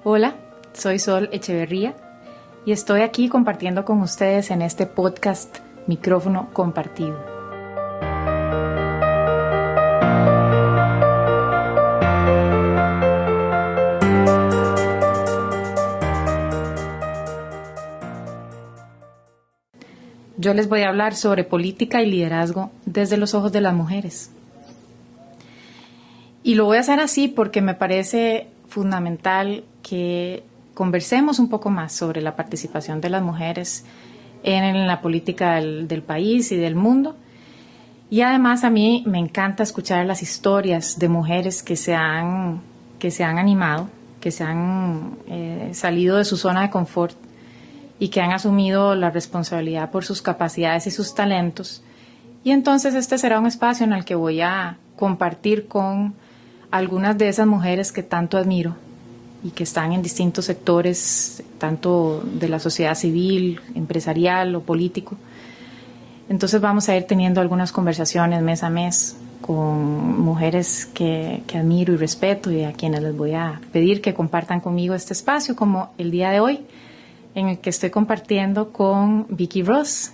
Hola, soy Sol Echeverría y estoy aquí compartiendo con ustedes en este podcast Micrófono Compartido. Yo les voy a hablar sobre política y liderazgo desde los ojos de las mujeres. Y lo voy a hacer así porque me parece fundamental que conversemos un poco más sobre la participación de las mujeres en la política del país y del mundo. Y además a mí me encanta escuchar las historias de mujeres que se han animado, que se han salido de su zona de confort y que han asumido la responsabilidad por sus capacidades y sus talentos. Y entonces este será un espacio en el que voy a compartir con algunas de esas mujeres que tanto admiro y que están en distintos sectores, tanto de la sociedad civil, empresarial o político. Entonces vamos a ir teniendo algunas conversaciones mes a mes con mujeres que admiro y respeto y a quienes les voy a pedir que compartan conmigo este espacio, como el día de hoy, en el que estoy compartiendo con Vicky Ross,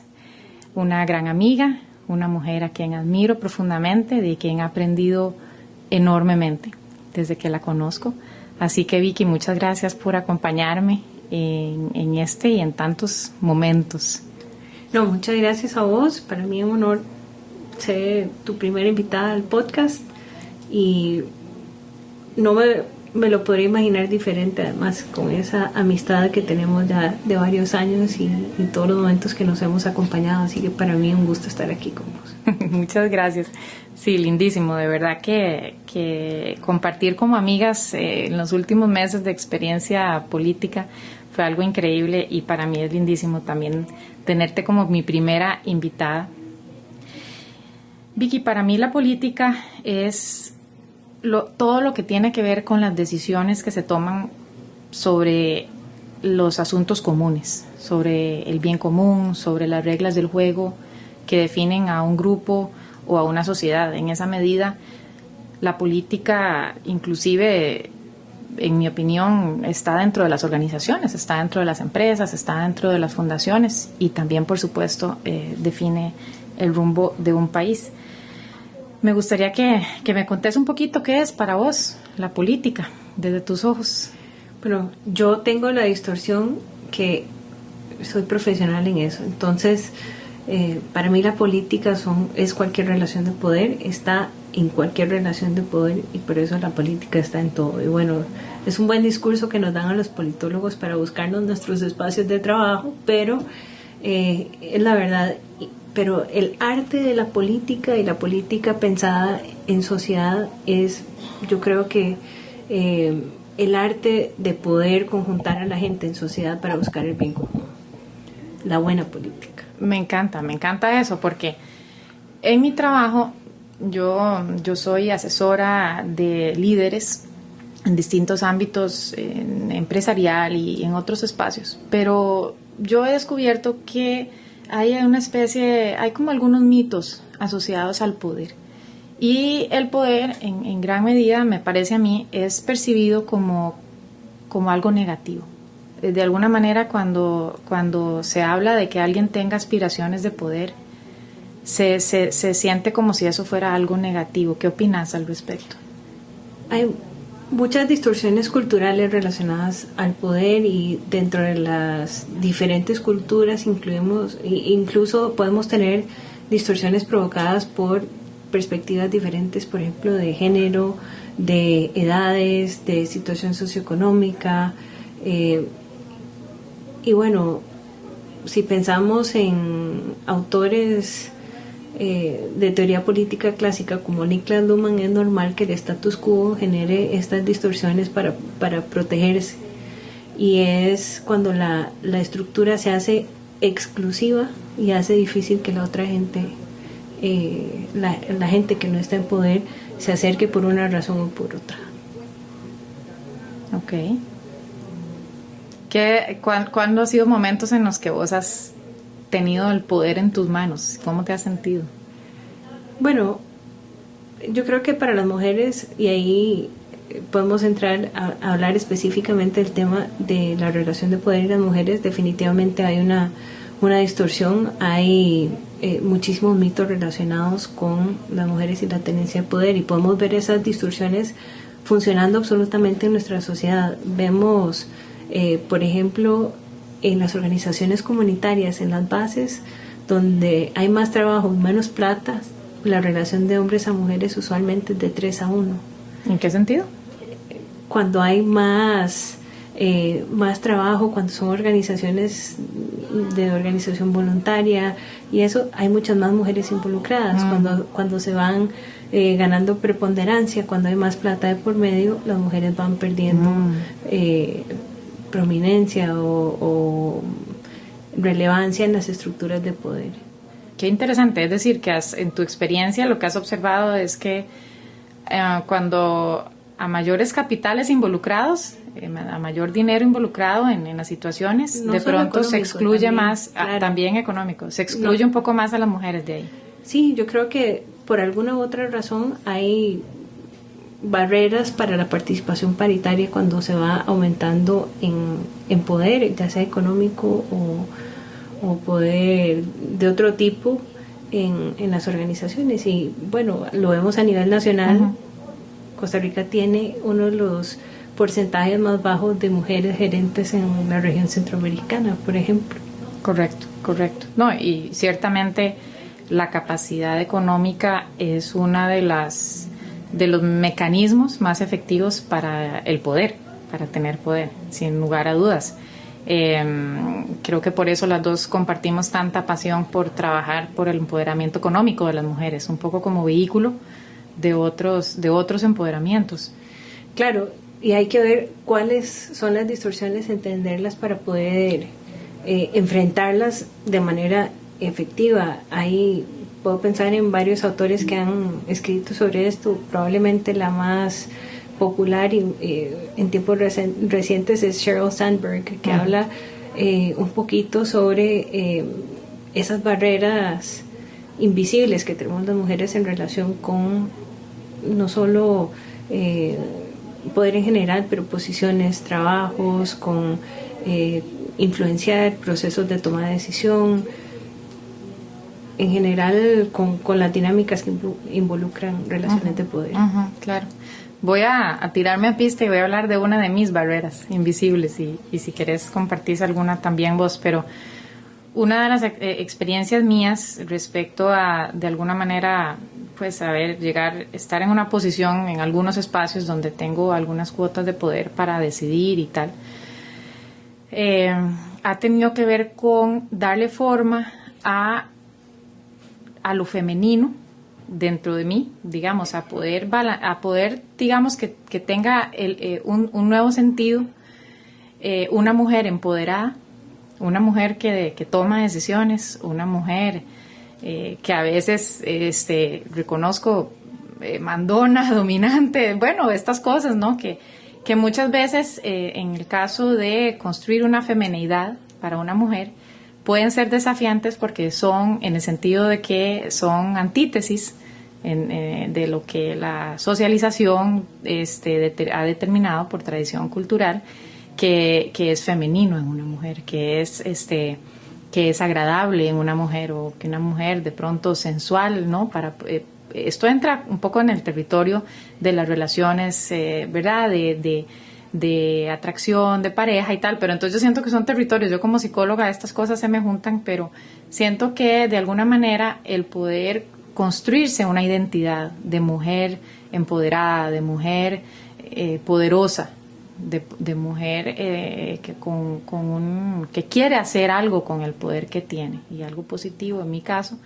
una gran amiga, una mujer a quien admiro profundamente, de quien he aprendido enormemente desde que la conozco. Así que Vicky, muchas gracias por acompañarme en este y en tantos momentos. No, muchas gracias a vos. Para mí es un honor ser tu primera invitada al podcast y no me lo podría imaginar diferente, además con esa amistad que tenemos ya de varios años y todos los momentos que nos hemos acompañado, así que para mí es un gusto estar aquí con vos. Muchas gracias. Sí, lindísimo, de verdad que compartir como amigas en los últimos meses de experiencia política fue algo increíble y para mí es lindísimo también tenerte como mi primera invitada. Vicky, para mí la política es todo lo que tiene que ver con las decisiones que se toman sobre los asuntos comunes, sobre el bien común, sobre las reglas del juego que definen a un grupo o a una sociedad. En esa medida, la política, inclusive, en mi opinión, está dentro de las organizaciones, está dentro de las empresas, está dentro de las fundaciones y también, por supuesto, define el rumbo de un país. Me gustaría que me contés un poquito qué es para vos la política, desde tus ojos. Bueno, yo tengo la distorsión que soy profesional en eso, entonces para mí la política es cualquier relación de poder, está en cualquier relación de poder y por eso la política está en todo. Y bueno, es un buen discurso que nos dan a los politólogos para buscarnos nuestros espacios de trabajo, pero es la verdad. Pero el arte de la política y la política pensada en sociedad es, yo creo que el arte de poder conjuntar a la gente en sociedad para buscar el bien común, la buena política. Me encanta eso, porque en mi trabajo yo soy asesora de líderes en distintos ámbitos, empresarial y en otros espacios, pero yo he descubierto que hay como algunos mitos asociados al poder. Y el poder, en gran medida, me parece a mí, es percibido como algo negativo. De alguna manera, cuando se habla de que alguien tenga aspiraciones de poder, se siente como si eso fuera algo negativo. ¿Qué opinas al respecto? Hay muchas distorsiones culturales relacionadas al poder y dentro de las diferentes culturas incluso podemos tener distorsiones provocadas por perspectivas diferentes, por ejemplo, de género, de edades, de situación socioeconómica. Y bueno, si pensamos en autores de teoría política clásica como Niklas Luhmann, es normal que el status quo genere estas distorsiones para protegerse, y es cuando la estructura se hace exclusiva y hace difícil que la otra gente, la gente que no está en poder, se acerque por una razón o por otra. Ok. ¿Cuándo han sido momentos en los que vos has tenido el poder en tus manos? ¿Cómo te has sentido? Bueno, yo creo que para las mujeres, y ahí podemos entrar a hablar específicamente del tema de la relación de poder y las mujeres. Definitivamente hay una distorsión, hay muchísimos mitos relacionados con las mujeres y la tenencia de poder, y podemos ver esas distorsiones funcionando absolutamente en nuestra sociedad. Vemos, por ejemplo, en las organizaciones comunitarias, en las bases, donde hay más trabajo y menos plata, la relación de hombres a mujeres usualmente es de 3-1. ¿En qué sentido? Cuando hay más trabajo, cuando son organizaciones de organización voluntaria y eso, hay muchas más mujeres involucradas. Cuando se van ganando preponderancia, cuando hay más plata de por medio, las mujeres van perdiendo prominencia o relevancia en las estructuras de poder. Qué interesante, es decir, que en tu experiencia lo que has observado es que cuando a mayores capitales involucrados, a mayor dinero involucrado en las situaciones, no de pronto se excluye también, más, claro, también económico, se excluye un poco más a las mujeres de ahí. Sí, yo creo que por alguna u otra razón hay barreras para la participación paritaria cuando se va aumentando en poder, ya sea económico o poder de otro tipo en las organizaciones. Y bueno, lo vemos a nivel nacional. Uh-huh. Costa Rica tiene uno de los porcentajes más bajos de mujeres gerentes en la región centroamericana, por ejemplo. Correcto. No, y ciertamente la capacidad económica es una de los mecanismos más efectivos para el poder, para tener poder, sin lugar a dudas. Creo que por eso las dos compartimos tanta pasión por trabajar por el empoderamiento económico de las mujeres, un poco como vehículo de otros empoderamientos. Claro, y hay que ver cuáles son las distorsiones, entenderlas para poder enfrentarlas de manera efectiva. Ahí puedo pensar en varios autores que han escrito sobre esto. Probablemente la más popular en tiempos recientes es Sheryl Sandberg, que habla un poquito sobre esas barreras invisibles que tenemos las mujeres en relación con no solo poder en general, pero posiciones, trabajos, con influenciar procesos de toma de decisión, en general con las dinámicas que involucran relaciones de poder. Claro. Voy a tirarme a pista y voy a hablar de una de mis barreras invisibles y si querés compartís alguna también vos, pero una de las experiencias mías respecto a, de alguna manera, pues estar en una posición en algunos espacios donde tengo algunas cuotas de poder para decidir y tal, ha tenido que ver con darle forma a lo femenino dentro de mí, digamos, a poder digamos, que tenga un nuevo sentido, una mujer empoderada, una mujer que toma decisiones, una mujer que a veces reconozco mandona, dominante, bueno, estas cosas, ¿no? Que muchas veces en el caso de construir una femineidad para una mujer pueden ser desafiantes porque son, en el sentido de que son antítesis de lo que la socialización ha determinado por tradición cultural que es femenino en una mujer, que es agradable en una mujer, o que una mujer de pronto sensual, ¿no? Esto entra un poco en el territorio de las relaciones, ¿verdad? De atracción, de pareja y tal, pero entonces yo siento que son territorios. Yo como psicóloga estas cosas se me juntan, pero siento que de alguna manera el poder construirse una identidad de mujer empoderada, de mujer poderosa, de mujer que quiere hacer algo con el poder que tiene, y algo positivo en mi caso,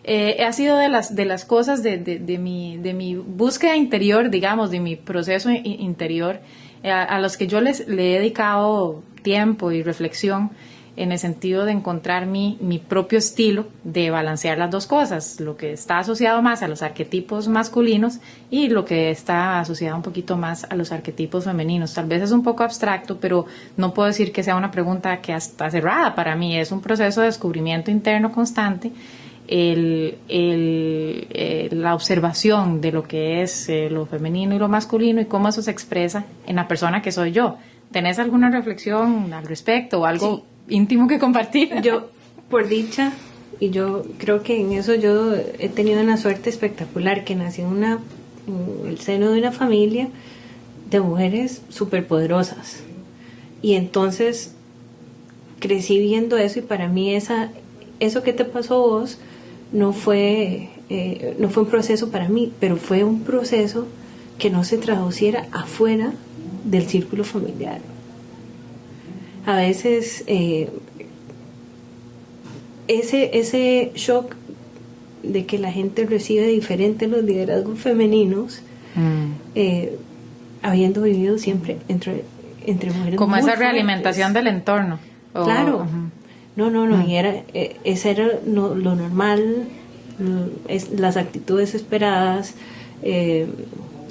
ha sido de las cosas de mi búsqueda interior, digamos, de mi proceso interior, a los que yo le he dedicado tiempo y reflexión, en el sentido de encontrar mi propio estilo de balancear las dos cosas, lo que está asociado más a los arquetipos masculinos y lo que está asociado un poquito más a los arquetipos femeninos. Tal vez es un poco abstracto, pero no puedo decir que sea una pregunta que está cerrada para mí. Es un proceso de descubrimiento interno constante la observación de lo que es lo femenino y lo masculino y cómo eso se expresa en la persona que soy yo. ¿Tenés alguna reflexión al respecto o algo íntimo que compartir? Yo, por dicha, y yo creo que en eso yo he tenido una suerte espectacular, que nací en el seno de una familia de mujeres superpoderosas. Y entonces crecí viendo eso, y para mí eso que te pasó a vos no fue un proceso para mí, pero fue un proceso que no se traduciera afuera del círculo familiar. A veces ese shock de que la gente recibe diferente los liderazgos femeninos, habiendo vivido siempre entre mujeres como muy esa fuertes. Realimentación del entorno. Claro. No, y ese era lo normal, las actitudes esperadas, que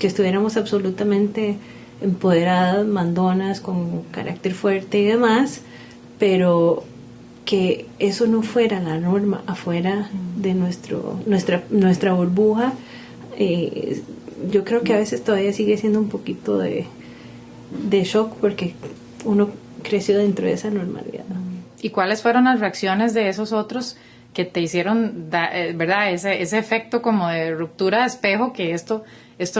estuviéramos absolutamente empoderadas, mandonas, con carácter fuerte y demás, pero que eso no fuera la norma afuera de nuestra burbuja. Yo creo que a veces todavía sigue siendo un poquito de shock, porque uno creció dentro de esa normalidad. ¿Y cuáles fueron las reacciones de esos otros que te hicieron, verdad, ese efecto como de ruptura de espejo, que esto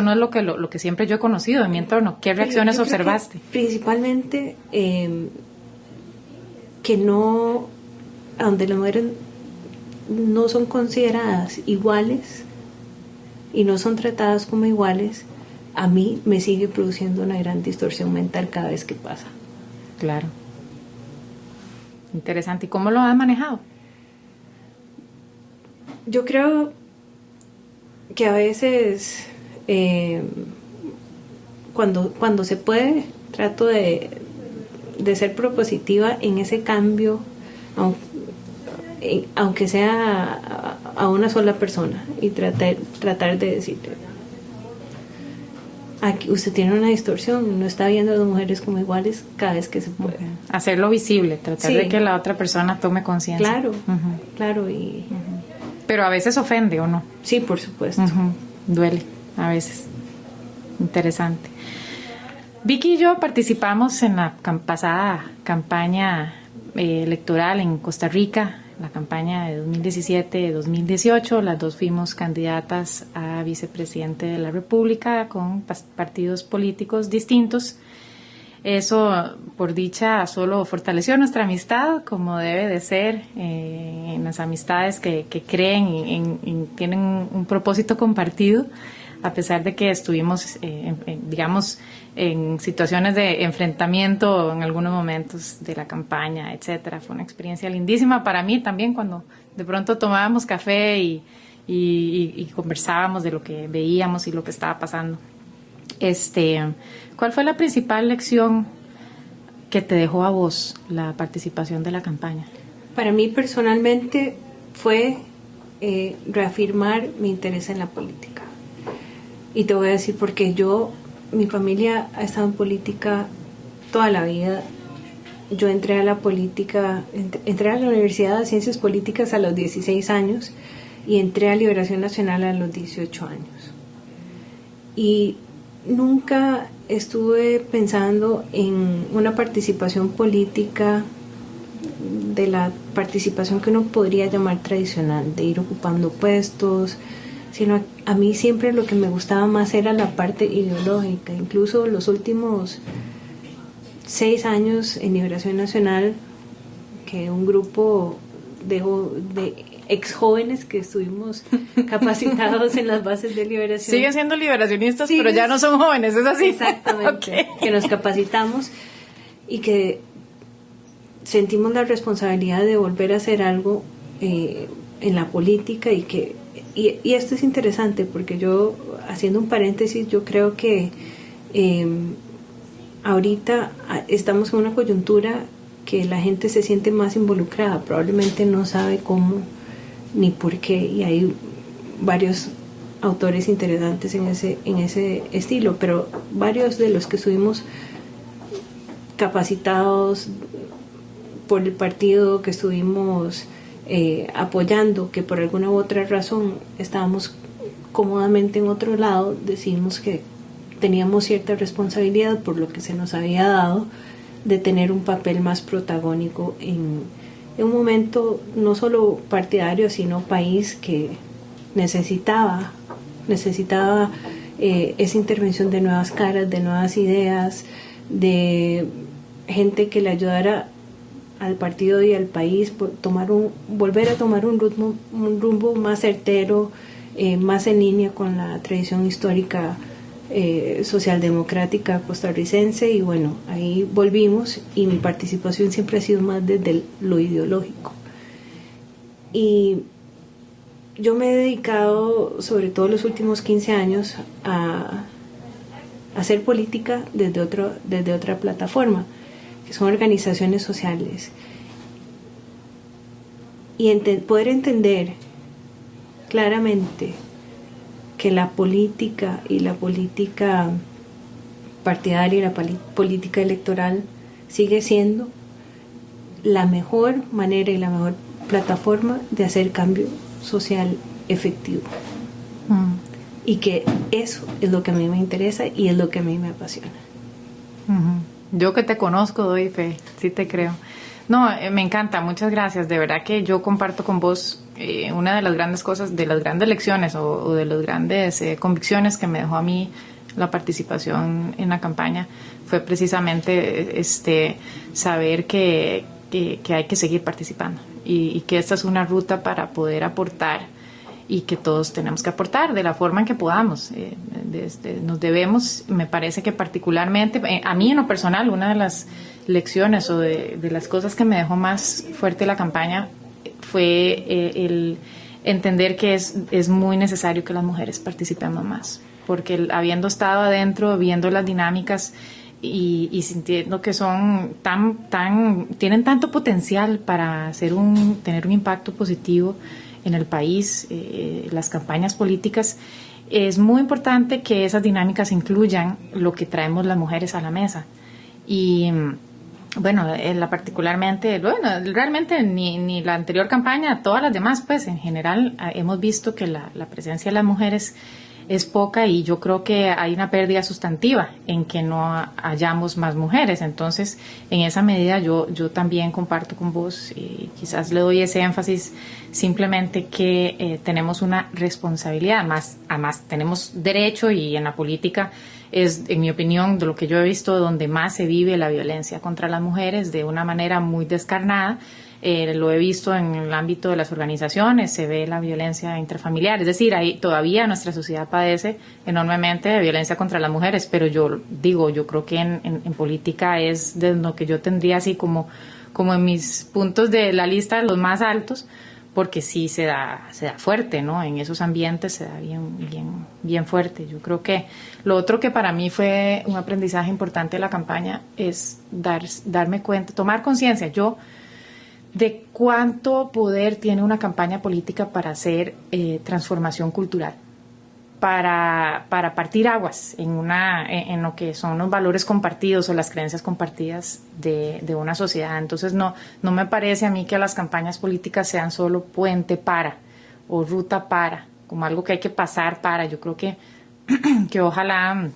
no es lo que siempre yo he conocido en mi entorno? ¿Qué reacciones yo creo observaste? Que principalmente que no, donde las mujeres no son consideradas iguales y no son tratadas como iguales, a mí me sigue produciendo una gran distorsión mental cada vez que pasa. Claro. Interesante. ¿Y cómo lo has manejado? Yo creo que a veces, cuando se puede, trato de ser propositiva en ese cambio, aunque sea a una sola persona, y tratar de decirle: aquí usted tiene una distorsión, no está viendo a las mujeres como iguales, cada vez que se puede. Okay. Hacerlo visible, tratar de que la otra persona tome conciencia. Claro, claro. Y pero a veces ofende, ¿o no? Sí, por supuesto. Duele, a veces. Interesante. Vicky y yo participamos en la pasada campaña electoral en Costa Rica, la campaña de 2017-2018. Las dos fuimos candidatas a vicepresidente de la República con partidos políticos distintos. Eso, por dicha, solo fortaleció nuestra amistad, como debe de ser, en las amistades que creen tienen un propósito compartido, a pesar de que estuvimos, digamos, en situaciones de enfrentamiento en algunos momentos de la campaña, etcétera. Fue una experiencia lindísima para mí también, cuando de pronto tomábamos café y conversábamos de lo que veíamos y lo que estaba pasando. ¿Cuál fue la principal lección que te dejó a vos la participación de la campaña? Para mí personalmente fue reafirmar mi interés en la política. Y te voy a decir por qué. Mi familia ha estado en política toda la vida. Yo entré a la política, entré a la Universidad de Ciencias Políticas a los 16 años y entré a Liberación Nacional a los 18 años. Y nunca estuve pensando en una participación política, de la participación que uno podría llamar tradicional, de ir ocupando puestos, sino a mí siempre lo que me gustaba más era la parte ideológica. Incluso los últimos 6 años en Liberación Nacional, que un grupo de ex jóvenes que estuvimos capacitados en las bases de liberación. Siguen siendo liberacionistas, pero ya no son jóvenes, ¿es así? Exactamente. Okay. Que nos capacitamos y que sentimos la responsabilidad de volver a hacer algo en la política, y esto es interesante porque yo, haciendo un paréntesis, yo creo que ahorita estamos en una coyuntura que la gente se siente más involucrada, probablemente no sabe cómo ni por qué, y hay varios autores interesantes en ese estilo, pero varios de los que estuvimos capacitados por el partido, que estuvimos apoyando, que por alguna u otra razón estábamos cómodamente en otro lado, decidimos que teníamos cierta responsabilidad por lo que se nos había dado de tener un papel más protagónico en un momento no solo partidario, sino país que necesitaba esa intervención de nuevas caras, de nuevas ideas, de gente que le ayudara al partido y al país por volver a tomar un rumbo más certero, más en línea con la tradición histórica socialdemocrática costarricense. Y bueno, ahí volvimos, y mi participación siempre ha sido más desde lo ideológico. Y yo me he dedicado, sobre todo los últimos 15 años, a hacer política desde otra plataforma, que son organizaciones sociales. Y poder entender claramente que la política y la política partidaria y la política electoral sigue siendo la mejor manera y la mejor plataforma de hacer cambio social efectivo. Y que eso es lo que a mí me interesa y es lo que a mí me apasiona. Yo que te conozco doy fe, sí te creo. No, me encanta, muchas gracias. De verdad que yo comparto con vos una de las grandes cosas, de las grandes lecciones o de las grandes convicciones que me dejó a mí la participación en la campaña fue precisamente saber que hay que seguir participando y que esta es una ruta para poder aportar, y que todos tenemos que aportar de la forma en que podamos. Nos debemos, me parece que particularmente, a mí en lo personal, una de las lecciones o de las cosas que me dejó más fuerte la campaña fue el entender que es muy necesario que las mujeres participemos más, porque habiendo estado adentro, viendo las dinámicas y sintiendo que son tienen tanto potencial para tener un impacto positivo en el país, las campañas políticas, es muy importante que esas dinámicas incluyan lo que traemos las mujeres a la mesa. Y bueno, particularmente, realmente ni la anterior campaña, todas las demás, pues en general hemos visto que la presencia de las mujeres es poca, y yo creo que hay una pérdida sustantiva en que no hayamos más mujeres. Entonces, en esa medida yo también comparto con vos, y quizás le doy ese énfasis, simplemente que tenemos una responsabilidad, además tenemos derecho, y en la política es, en mi opinión, de lo que yo he visto, donde más se vive la violencia contra las mujeres de una manera muy descarnada. Lo he visto en el ámbito de las organizaciones, se ve la violencia intrafamiliar, es decir, ahí todavía nuestra sociedad padece enormemente de violencia contra las mujeres, pero yo creo que en política es de lo que yo tendría así como en mis puntos de la lista los más altos, porque sí se da fuerte, ¿no? En esos ambientes se da bien fuerte. Yo creo que lo otro que para mí fue un aprendizaje importante de la campaña es darme cuenta, tomar conciencia de cuánto poder tiene una campaña política para hacer transformación cultural, para partir aguas en lo que son los valores compartidos o las creencias compartidas de una sociedad. Entonces no me parece a mí que las campañas políticas sean solo puente para o ruta para, como algo que hay que pasar para. Yo creo que ojalá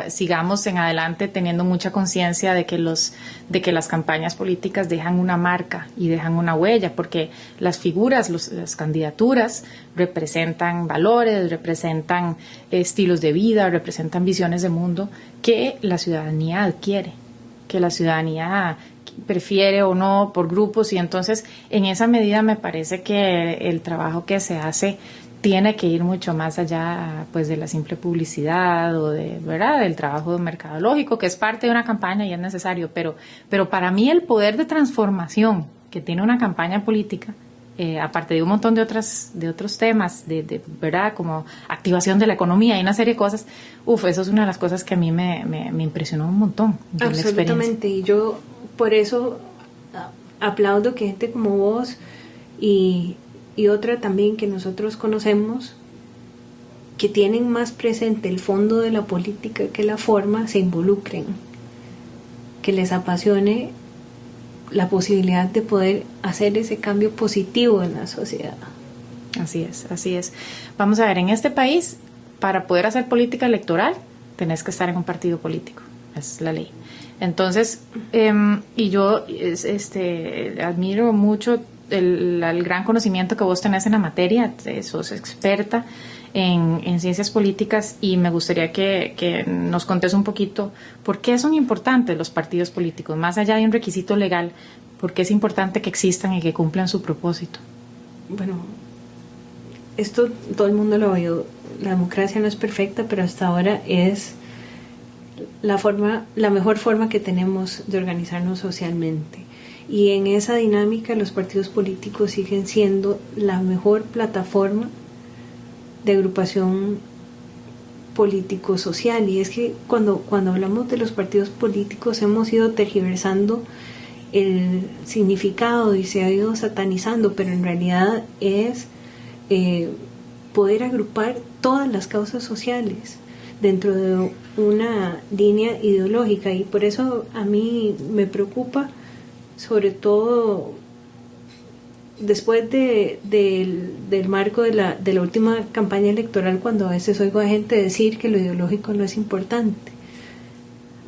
sigamos en adelante teniendo mucha conciencia de que las campañas políticas dejan una marca y dejan una huella, porque las figuras, las candidaturas representan valores, representan estilos de vida, representan visiones de mundo que la ciudadanía adquiere, que la ciudadanía prefiere o no por grupos. Y entonces en esa medida me parece que el trabajo que se hace tiene que ir mucho más allá, pues, de la simple publicidad o del trabajo mercadológico, que es parte de una campaña y es necesario, pero para mí el poder de transformación que tiene una campaña política, aparte de un montón de otros temas, ¿verdad?, como activación de la economía y una serie de cosas, eso es una de las cosas que a mí me impresionó un montón. Absolutamente, y yo por eso aplaudo que gente como vos y otra también que nosotros conocemos, que tienen más presente el fondo de la política que la forma, se involucren, que les apasione la posibilidad de poder hacer ese cambio positivo en la sociedad. Así es, así es. Vamos a ver, en este país, para poder hacer política electoral, tenés que estar en un partido político, es la ley. Entonces, y yo admiro mucho el gran conocimiento que vos tenés en la materia, sos experta en ciencias políticas, y me gustaría que nos contés un poquito por qué son importantes los partidos políticos, más allá de un requisito legal, por qué es importante que existan y que cumplan su propósito. Bueno, esto todo el mundo lo ha oído, la democracia no es perfecta, pero hasta ahora es la mejor forma que tenemos de organizarnos socialmente. Y en esa dinámica los partidos políticos siguen siendo la mejor plataforma de agrupación político-social. Y es que cuando hablamos de los partidos políticos hemos ido tergiversando el significado y se ha ido satanizando, pero en realidad es poder agrupar todas las causas sociales dentro de una línea ideológica. Y por eso a mí me preocupa, sobre todo después del marco de la última campaña electoral, cuando a veces oigo a gente decir que lo ideológico no es importante.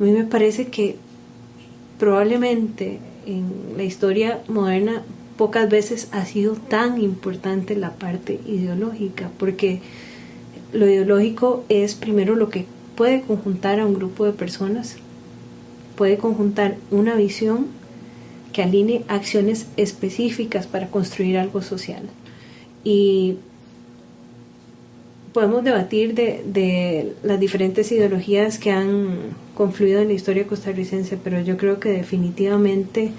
A mí me parece que probablemente en la historia moderna pocas veces ha sido tan importante la parte ideológica, porque lo ideológico es primero lo que puede conjuntar a un grupo de personas, puede conjuntar una visión que alinee acciones específicas para construir algo social. Y podemos debatir de las diferentes ideologías que han confluido en la historia costarricense, pero yo creo que definitivamente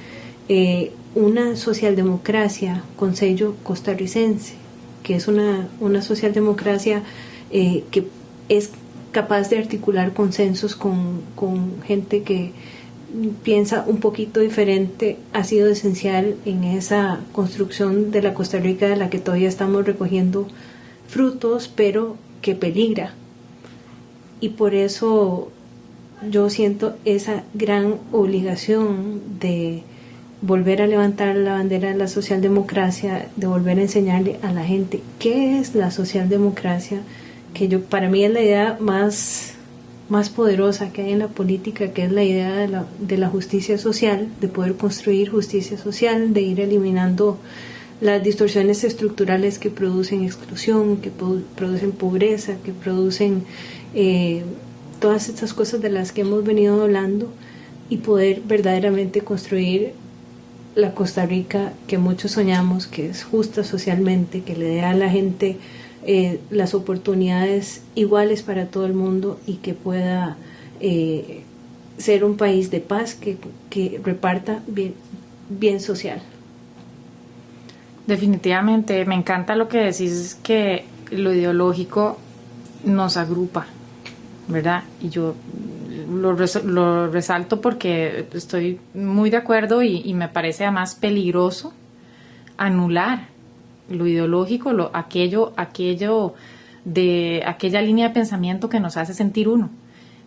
una socialdemocracia con sello costarricense, que es una socialdemocracia que es capaz de articular consensos con gente que piensa un poquito diferente, ha sido esencial en esa construcción de la Costa Rica de la que todavía estamos recogiendo frutos, pero que peligra. Y por eso yo siento esa gran obligación de volver a levantar la bandera de la socialdemocracia, de volver a enseñarle a la gente qué es la socialdemocracia, que para mí es la idea más poderosa que hay en la política, que es la idea de la justicia social, de poder construir justicia social, de ir eliminando las distorsiones estructurales que producen exclusión, que producen pobreza, que producen todas estas cosas de las que hemos venido hablando, y poder verdaderamente construir la Costa Rica que muchos soñamos, que es justa socialmente, que le dé a la gente las oportunidades iguales para todo el mundo, y que pueda ser un país de paz, que reparta bien social. Definitivamente, me encanta lo que decís, que lo ideológico nos agrupa, ¿verdad? Y yo lo resalto porque estoy muy de acuerdo, y me parece además peligroso anular lo ideológico, aquello de aquella línea de pensamiento que nos hace sentir uno.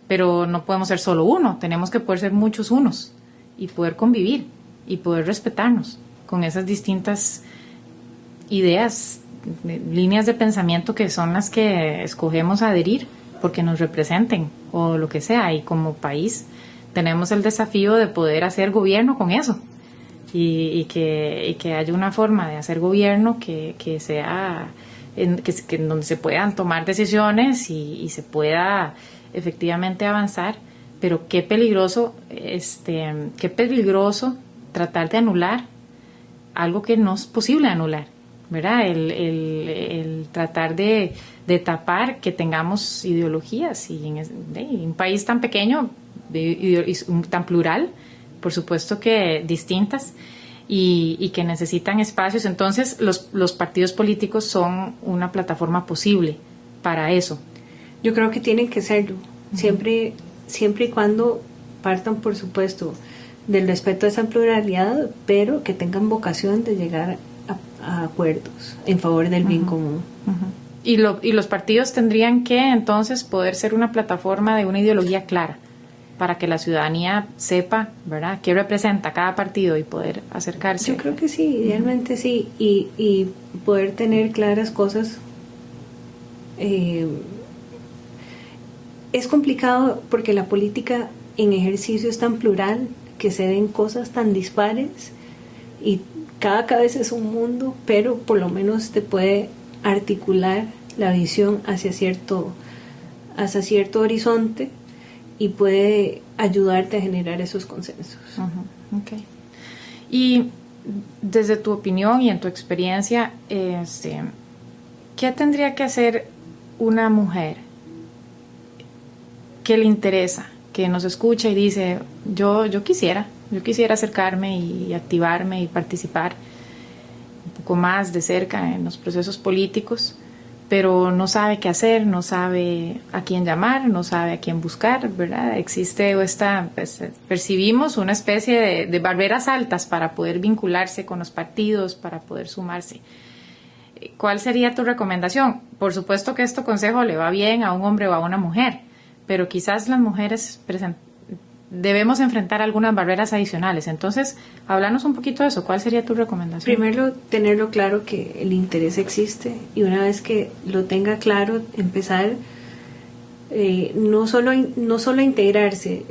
Pero no podemos ser solo uno, tenemos que poder ser muchos unos y poder convivir y poder respetarnos con esas distintas ideas, líneas de pensamiento que son las que escogemos adherir porque nos representen o lo que sea. Y como país tenemos el desafío de poder hacer gobierno con eso, y que haya una forma de hacer gobierno que sea en donde se puedan tomar decisiones y se pueda efectivamente avanzar. Pero qué peligroso tratar de anular algo que no es posible anular, ¿verdad? El tratar de tapar que tengamos ideologías, y en un país tan pequeño, tan plural, por supuesto que distintas, y que necesitan espacios. Entonces los partidos políticos son una plataforma posible para eso. Yo creo que tienen que serlo, siempre y cuando partan, por supuesto, del respeto a esa pluralidad, pero que tengan vocación de llegar a acuerdos en favor del bien común. Y los partidos tendrían que entonces poder ser una plataforma de una ideología clara. para que la ciudadanía sepa, ¿verdad?, qué representa cada partido y poder acercarse. Yo creo que sí, idealmente sí, y poder tener claras cosas. Es complicado porque la política en ejercicio es tan plural que se ven cosas tan dispares y cada cabeza es un mundo, pero por lo menos te puede articular la visión hacia cierto horizonte y puede ayudarte a generar esos consensos. Uh-huh. Okay. Y desde tu opinión y en tu experiencia, ¿qué tendría que hacer una mujer que le interesa, que nos escucha y dice, yo quisiera acercarme y activarme y participar un poco más de cerca en los procesos políticos, pero no sabe qué hacer, no sabe a quién llamar, no sabe a quién buscar, ¿verdad? Existe percibimos una especie de barreras altas para poder vincularse con los partidos, para poder sumarse. ¿Cuál sería tu recomendación? Por supuesto que este consejo le va bien a un hombre o a una mujer, pero quizás las mujeres debemos enfrentar algunas barreras adicionales. Entonces, háblanos un poquito de eso. ¿Cuál sería tu recomendación? Primero, tenerlo claro que el interés existe, y una vez que lo tenga claro, empezar no solo a integrarse,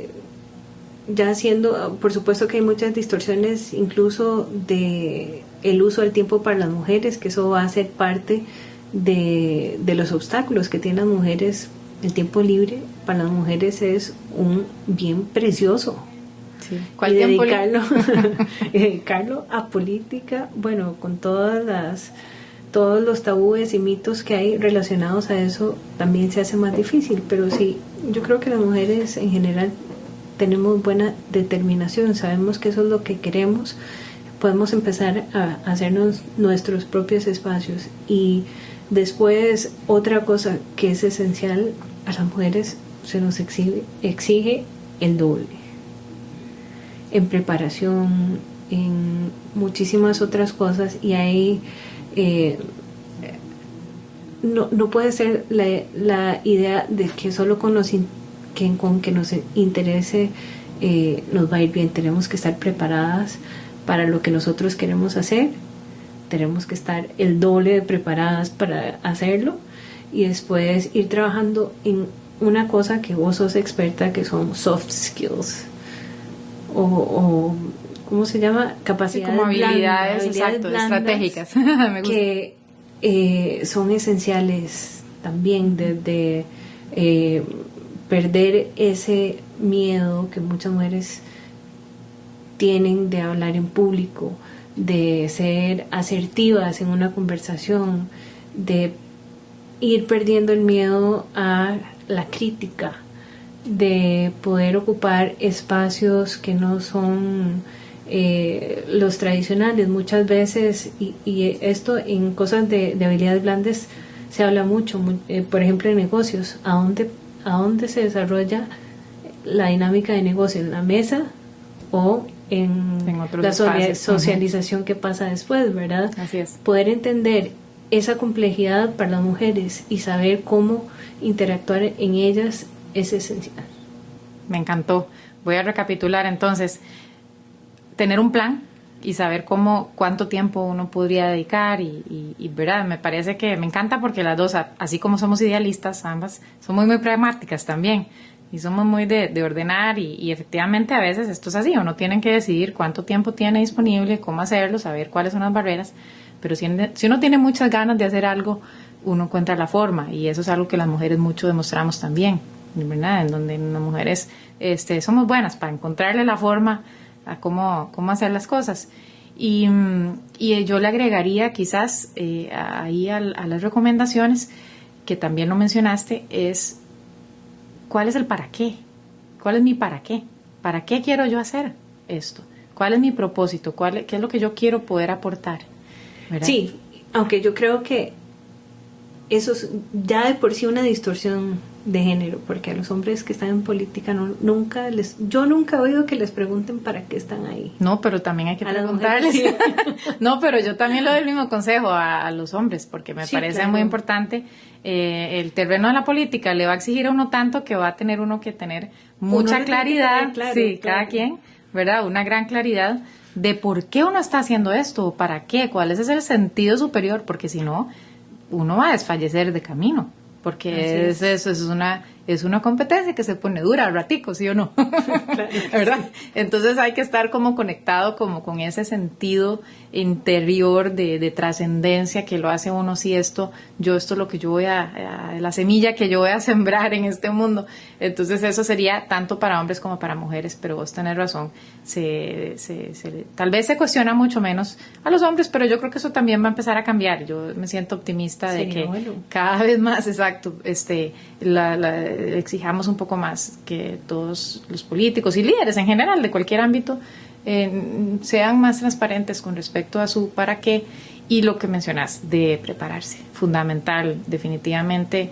ya haciendo, por supuesto que hay muchas distorsiones incluso de el uso del tiempo para las mujeres, que eso va a ser parte de los obstáculos que tienen las mujeres. El tiempo libre para las mujeres es un bien precioso. Sí. ¿Cuál y tiempo dedicarlo a política, bueno, con todos los tabúes y mitos que hay relacionados a eso, también se hace más difícil. Pero sí, yo creo que las mujeres en general tenemos buena determinación, sabemos que eso es lo que queremos, podemos empezar a hacernos nuestros propios espacios. Y después, otra cosa que es esencial, a las mujeres se nos exige el doble en preparación, en muchísimas otras cosas, y ahí no puede ser la idea de que solo con que nos interese nos va a ir bien. Tenemos que estar preparadas para lo que nosotros queremos hacer, tenemos que estar el doble de preparadas para hacerlo, y después ir trabajando en una cosa que vos sos experta, que son soft skills o ¿cómo se llama? Capacidades, sí, como habilidades blandas, estratégicas. Me gusta. Que son esenciales también, de perder ese miedo que muchas mujeres tienen de hablar en público, de ser asertivas en una conversación, de ir perdiendo el miedo a la crítica, de poder ocupar espacios que no son los tradicionales. Muchas veces, y esto en cosas de habilidades blandas se habla mucho, por ejemplo en negocios, ¿a dónde se desarrolla la dinámica de negocio? ¿En la mesa o en la socialización que pasa después, verdad? Así es. Poder entender esa complejidad para las mujeres y saber cómo interactuar en ellas es esencial. Me encantó. Voy a recapitular entonces. Tener un plan y saber cuánto tiempo uno podría dedicar y verdad, me parece que me encanta porque las dos, así como somos idealistas, ambas somos muy pragmáticas también. Y somos muy de ordenar y efectivamente a veces esto es así, uno tiene que decidir cuánto tiempo tiene disponible, cómo hacerlo, saber cuáles son las barreras, pero si uno tiene muchas ganas de hacer algo, uno encuentra la forma, y eso es algo que las mujeres mucho demostramos también, ¿verdad? En donde las mujeres somos buenas para encontrarle la forma a cómo hacer las cosas. Y yo le agregaría quizás ahí a las recomendaciones, que también lo mencionaste, es ¿cuál es el para qué? ¿Cuál es mi para qué? ¿Para qué quiero yo hacer esto? ¿Cuál es mi propósito? ¿Qué es lo que yo quiero poder aportar? ¿Verdad? Sí, aunque yo creo que eso es ya de por sí una distorsión de género, porque a los hombres que están en política yo nunca he oído que les pregunten para qué están ahí. No, pero también hay que preguntarles. Sí. No, pero yo también le doy el mismo consejo a los hombres, porque me parece muy importante. El terreno de la política le va a exigir a uno tanto que va a tener uno que tener mucha claridad, claro, sí, claro. cada quien, ¿verdad? Una gran claridad de por qué uno está haciendo esto, para qué, cuál es el sentido superior, porque si no, uno va a desfallecer de camino, porque eso es una competencia que se pone dura al ratico, ¿sí o no? Claro, ¿verdad? sí. Entonces hay que estar como conectado como con ese sentido interior de trascendencia que lo hace uno, si esto es lo que yo voy la semilla que yo voy a sembrar en este mundo. Entonces eso sería tanto para hombres como para mujeres, pero vos tenés razón, tal vez se cuestiona mucho menos a los hombres, pero yo creo que eso también va a empezar a cambiar. Yo me siento optimista de que cada vez más, exacto, exijamos un poco más que todos los políticos y líderes en general de cualquier ámbito sean más transparentes con respecto a su para qué, y lo que mencionas de prepararse, fundamental, definitivamente.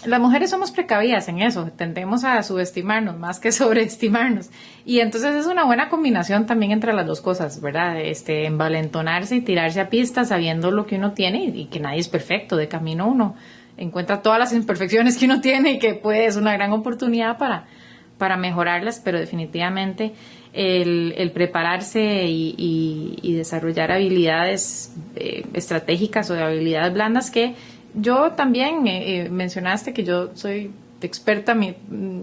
Las mujeres somos precavidas en eso, tendemos a subestimarnos más que sobreestimarnos, y entonces es una buena combinación también entre las dos cosas, ¿verdad? Envalentonarse y tirarse a pistas sabiendo lo que uno tiene y que nadie es perfecto, de camino uno encuentra todas las imperfecciones que uno tiene y que es una gran oportunidad para mejorarlas, pero definitivamente el prepararse y desarrollar habilidades estratégicas o de habilidades blandas, que yo también mencionaste que yo soy experta,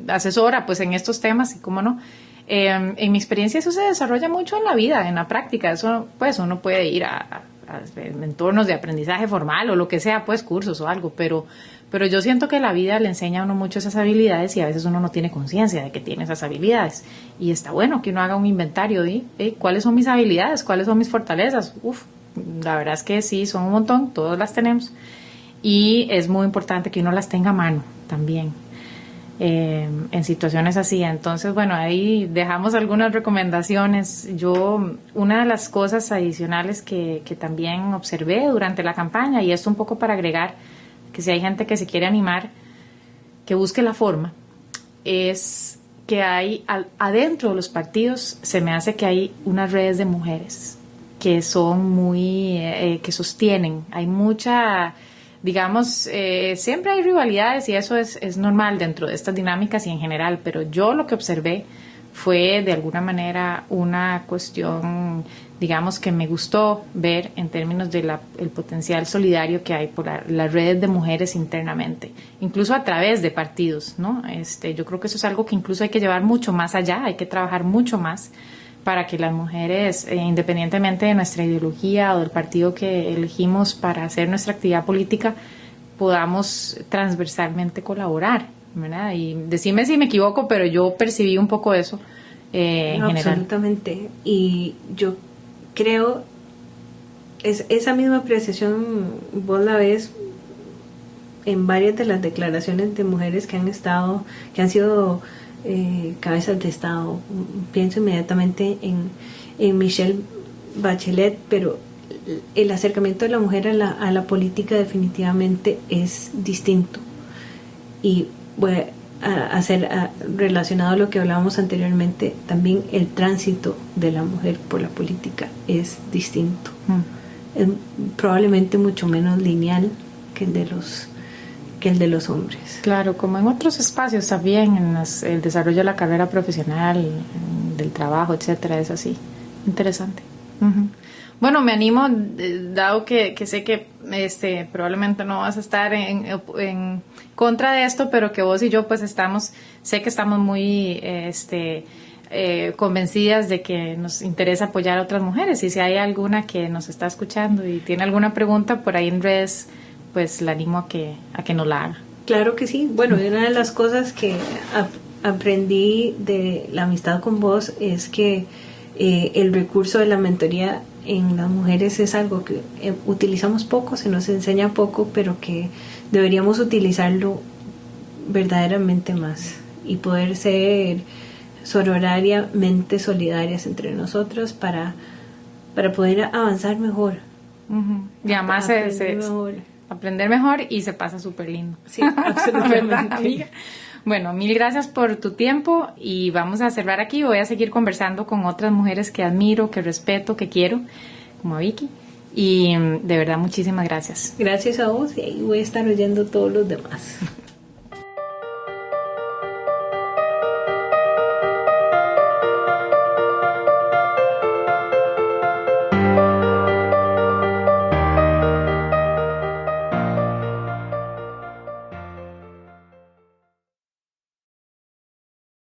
asesora pues en estos temas, y cómo no. En mi experiencia eso se desarrolla mucho en la vida, en la práctica. Eso pues uno puede ir a entornos de aprendizaje formal o lo que sea, pues cursos o algo, pero yo siento que la vida le enseña a uno mucho esas habilidades y a veces uno no tiene conciencia de que tiene esas habilidades, y está bueno que uno haga un inventario de cuáles son mis habilidades, cuáles son mis fortalezas. La verdad es que sí, son un montón, todos las tenemos, y es muy importante que uno las tenga a mano también en situaciones así. Entonces, bueno, ahí dejamos algunas recomendaciones. Una de las cosas adicionales que también observé durante la campaña, y esto un poco para agregar, que si hay gente que se quiere animar, que busque la forma, es que hay adentro de los partidos, se me hace que hay unas redes de mujeres que son muy, que sostienen, hay mucha, digamos, siempre hay rivalidades y eso es normal dentro de estas dinámicas y en general, pero yo lo que observé fue de alguna manera una cuestión, digamos, que me gustó ver en términos de el potencial solidario que hay por las redes de mujeres internamente, incluso a través de partidos, ¿no? Yo creo que eso es algo que incluso hay que llevar mucho más allá, hay que trabajar mucho más para que las mujeres, independientemente de nuestra ideología o del partido que elegimos para hacer nuestra actividad política, podamos transversalmente colaborar, ¿verdad? Y decime si me equivoco, pero yo percibí un poco eso en general. Absolutamente. Y yo creo, esa misma apreciación vos la ves en varias de las declaraciones de mujeres que han sido cabezas de Estado. Pienso inmediatamente en Michelle Bachelet, pero el acercamiento de la mujer a la política definitivamente es distinto. Y voy a hacer relacionado a lo que hablábamos anteriormente, también el tránsito de la mujer por la política es distinto. Es probablemente mucho menos lineal que el de los hombres. Claro, como en otros espacios también, en el desarrollo de la carrera profesional, del trabajo, etcétera, es así. Interesante. Uh-huh. Bueno, me animo, dado que sé que probablemente no vas a estar en contra de esto, pero que vos y yo pues sé que estamos muy convencidas de que nos interesa apoyar a otras mujeres, y si hay alguna que nos está escuchando y tiene alguna pregunta por ahí en redes, pues la animo a que nos la haga. Claro que sí. Bueno, una de las cosas que aprendí de la amistad con vos es que el recurso de la mentoría en las mujeres es algo que utilizamos poco, se nos enseña poco, pero que deberíamos utilizarlo verdaderamente más y poder ser sororariamente solidarias entre nosotras para poder avanzar mejor. Uh-huh. Y además aprender mejor y se pasa súper lindo. Sí, absolutamente. Amiga. Bueno, mil gracias por tu tiempo y vamos a cerrar aquí. Voy a seguir conversando con otras mujeres que admiro, que respeto, que quiero, como a Vicky. Y de verdad, muchísimas gracias. Gracias a vos, y ahí voy a estar oyendo todos los demás.